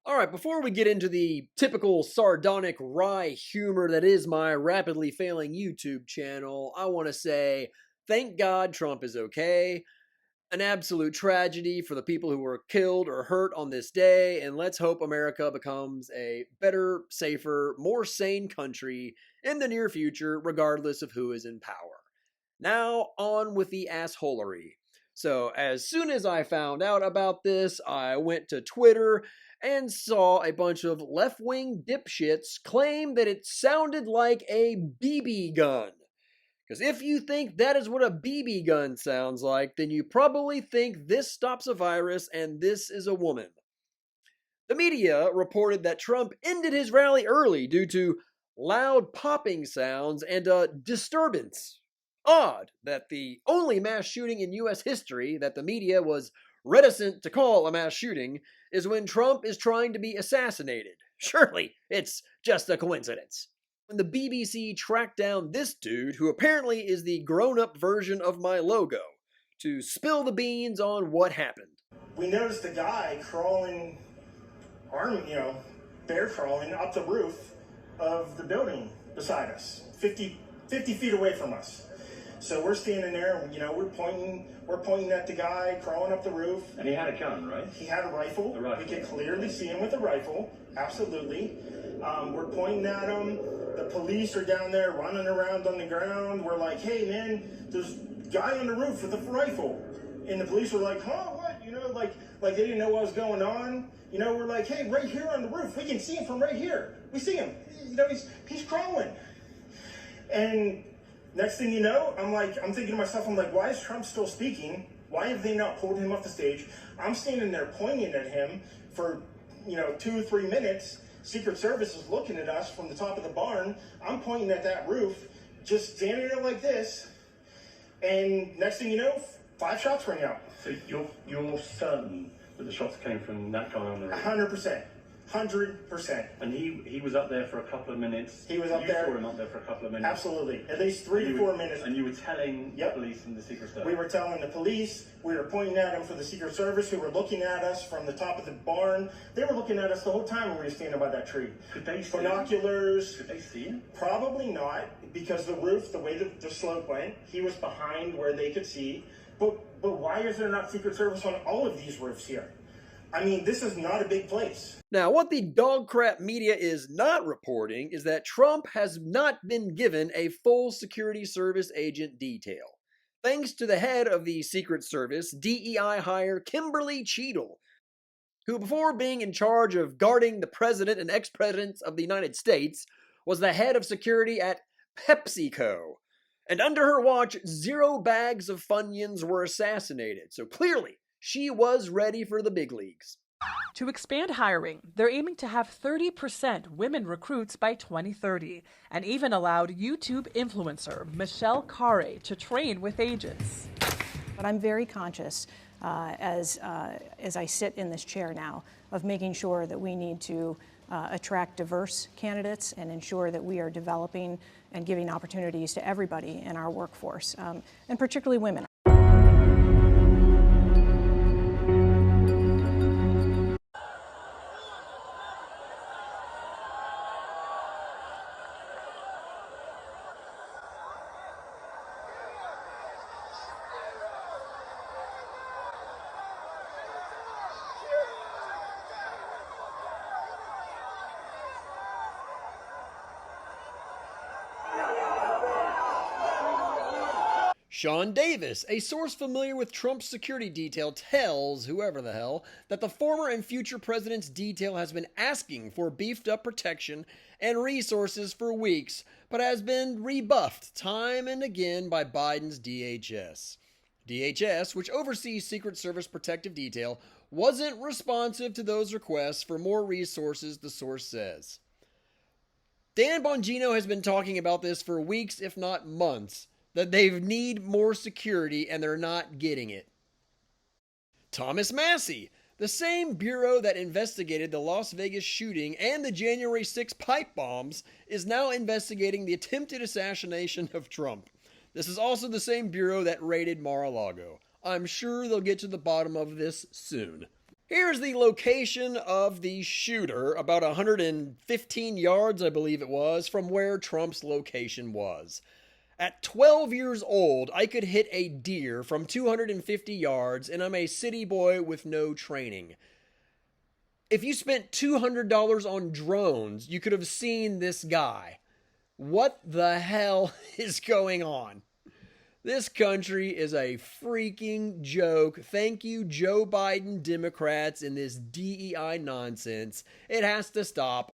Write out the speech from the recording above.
Alright, before we get into the typical sardonic wry humor that is my rapidly failing YouTube channel, I want to say thank God Trump is okay. An absolute tragedy for the people who were killed or hurt on this day, and let's hope America becomes a better, safer, more sane country in the near future, regardless of who is in power. Now, on with the assholery. So, as soon as I found out about this, I went to Twitter and saw a bunch of left wing dipshits claim that it sounded like a BB gun. Because if you think that is what a BB gun sounds like, then you probably think this stops a virus and this is a woman. The media reported that Trump ended his rally early due to loud popping sounds and a disturbance. Odd that the only mass shooting in US history that the media was reticent to call a mass shooting is when Trump is trying to be assassinated. Surely it's just a coincidence. When the BBC tracked down this dude, who apparently is the grown-up version of my logo, to spill the beans on what happened. We noticed a guy crawling, bear crawling up the roof of the building beside us, 50 feet away from us. So we're standing there, and, we're pointing at the guy crawling up the roof. And he had a gun, right? He had a rifle. We could clearly see him with a rifle, absolutely. We're pointing at him. The police are down there running around on the ground. We're like, hey man, there's a guy on the roof with a rifle. And the police were like, huh, what? Like they didn't know what was going on. We're like, hey, right here on the roof, we can see him from right here. We see him. He's crawling. And next thing you know, I'm thinking to myself, why is Trump still speaking? Why have they not pulled him off the stage? I'm standing there pointing at him for, 2 or 3 minutes. Secret Service is looking at us from the top of the barn. I'm pointing at that roof, just standing there like this. And next thing you know, 5 shots ring out. So you're certain that the shots came from that guy on the roof? 100%. 100%. And he was up there for a couple of minutes? He was up there. You saw him up there for a couple of minutes? Absolutely. At least 3 to 4 minutes. And you were telling the police and the Secret Service? We were telling the police. We were pointing at him for the Secret Service, who were looking at us from the top of the barn. They were looking at us the whole time when we were standing by that tree. Could they see binoculars? Could they see him? Probably not, because the roof, the way the slope went, he was behind where they could see. But why is there not Secret Service on all of these roofs here? This is not a big place. Now, what the dog crap media is not reporting is that Trump has not been given a full security service agent detail. Thanks to the head of the Secret Service, DEI hire Kimberly Cheadle, who before being in charge of guarding the president and ex-presidents of the United States, was the head of security at PepsiCo. And under her watch, 0 bags of Funyuns were assassinated, so clearly, she was ready for the big leagues. To expand hiring, they're aiming to have 30% women recruits by 2030, and even allowed YouTube influencer Michelle Carre to train with agents. But I'm very conscious, as I sit in this chair now, of making sure that we need to attract diverse candidates and ensure that we are developing and giving opportunities to everybody in our workforce, and particularly women. Sean Davis, a source familiar with Trump's security detail, tells whoever the hell that the former and future president's detail has been asking for beefed up protection and resources for weeks, but has been rebuffed time and again by Biden's DHS. DHS, which oversees Secret Service protective detail, wasn't responsive to those requests for more resources, the source says. Dan Bongino has been talking about this for weeks, if not months, that they need more security and they're not getting it. Thomas Massie, the same bureau that investigated the Las Vegas shooting and the January 6 pipe bombs, is now investigating the attempted assassination of Trump. This is also the same bureau that raided Mar-a-Lago. I'm sure they'll get to the bottom of this soon. Here's the location of the shooter, about 115 yards, I believe it was, from where Trump's location was. At 12 years old, I could hit a deer from 250 yards, and I'm a city boy with no training. If you spent $200 on drones, you could have seen this guy. What the hell is going on? This country is a freaking joke. Thank you, Joe Biden Democrats, and this DEI nonsense. It has to stop.